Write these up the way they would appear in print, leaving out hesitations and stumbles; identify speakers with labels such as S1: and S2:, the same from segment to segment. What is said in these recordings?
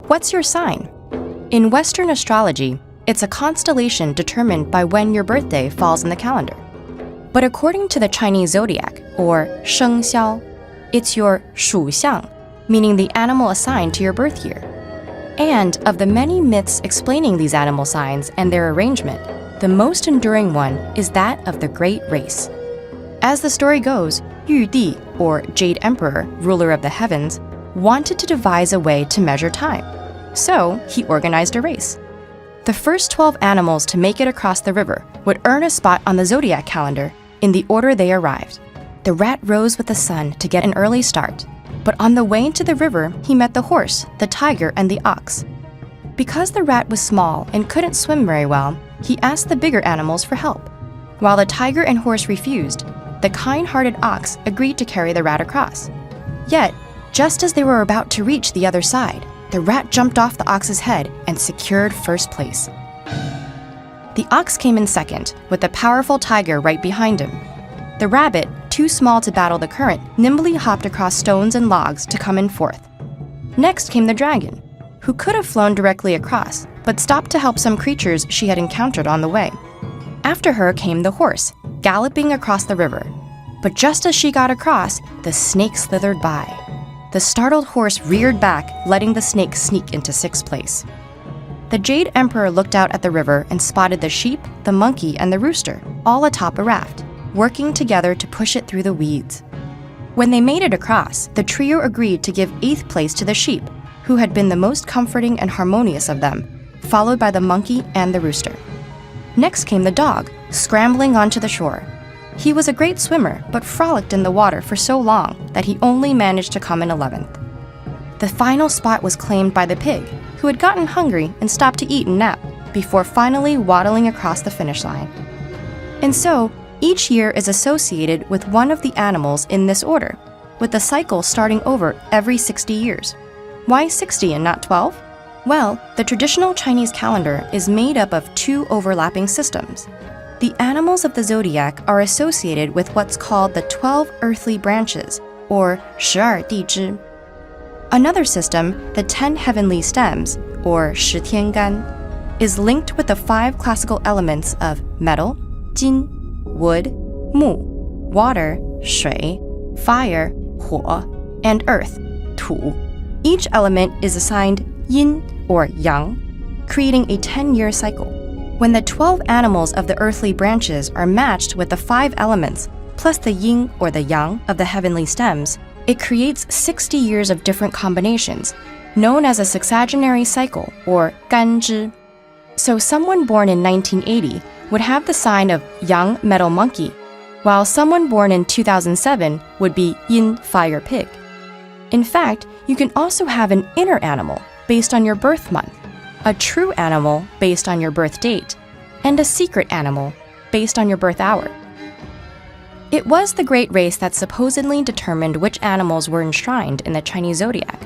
S1: what's your sign? In Western astrology, it's a constellation determined by when your birthday falls in the calendar. But according to the Chinese zodiac, or 生肖, it's your 属相, meaning the animal assigned to your birth year. And of the many myths explaining these animal signs and their arrangement, the most enduring one is that of the Great Race. As the story goes, Yu Di, or Jade Emperor, ruler of the heavens, wanted to devise a way to measure time. So he organized a race. The first 12 animals to make it across the river would earn a spot on the zodiac calendar in the order they arrived. The rat rose with the sun to get an early start, but on the way to the river, he met the horse, the tiger, and the ox. Because the rat was small and couldn't swim very well, he asked the bigger animals for help. While the tiger and horse refused, the kind-hearted ox agreed to carry the rat across. Yet, just as they were about to reach the other side, the rat jumped off the ox's head and secured first place. The ox came in second, with the powerful tiger right behind him. The rabbit, too small to battle the current, nimbly hopped across stones and logs to come in fourth. Next came the dragon, who could have flown directly across, but stopped to help some creatures she had encountered on the way. After her came the horse, galloping across the river. But just as she got across, the snake slithered by. The startled horse reared back, letting the snake sneak into sixth place. The Jade Emperor looked out at the river and spotted the sheep, the monkey, and the rooster, all atop a raft, working together to push it through the weeds. When they made it across, the trio agreed to give 8th place to the sheep, who had been the most comforting and harmonious of them, followed by the monkey and the rooster. Next came the dog, scrambling onto the shore. He was a great swimmer, but frolicked in the water for so long that he only managed to come in 11th. The final spot was claimed by the pig, who had gotten hungry and stopped to eat and nap, before finally waddling across the finish line. And so, each year is associated with one of the animals in this order, with the cycle starting over every 60 years. Why 60 and not 12? Well, the traditional Chinese calendar is made up of 2 overlapping systems. The animals of the zodiac are associated with what's called the 12 earthly branches, or 12地支. Another system, the 10 heavenly stems, or 10天干, is linked with the 5 classical elements of metal, 金, wood, 木, water, 水, fire, 火, and earth, 土. Each element is assigned yin or yang, creating a 10-year cycle. When the 12 animals of the earthly branches are matched with the 5 elements, plus the yin or the yang of the heavenly stems, it creates 60 years of different combinations, known as a sexagenary cycle, or 干支. So someone born in 1980 would have the sign of yang metal monkey, while someone born in 2007 would be yin fire pig. In fact, you can also have an inner animal based on your birth month, a true animal based on your birth date, and a secret animal based on your birth hour. It was the Great Race that supposedly determined which animals were enshrined in the Chinese zodiac.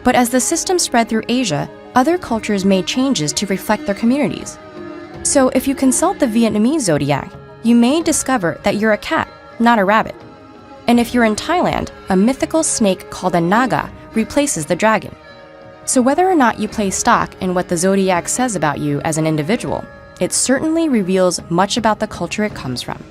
S1: But as the system spread through Asia, other cultures made changes to reflect their communities. So if you consult the Vietnamese zodiac, you may discover that you're a cat, not a rabbit. And if you're in Thailand, a mythical snake called a naga replaces the dragon. So whether or not you place stock in what the zodiac says about you as an individual, it certainly reveals much about the culture it comes from.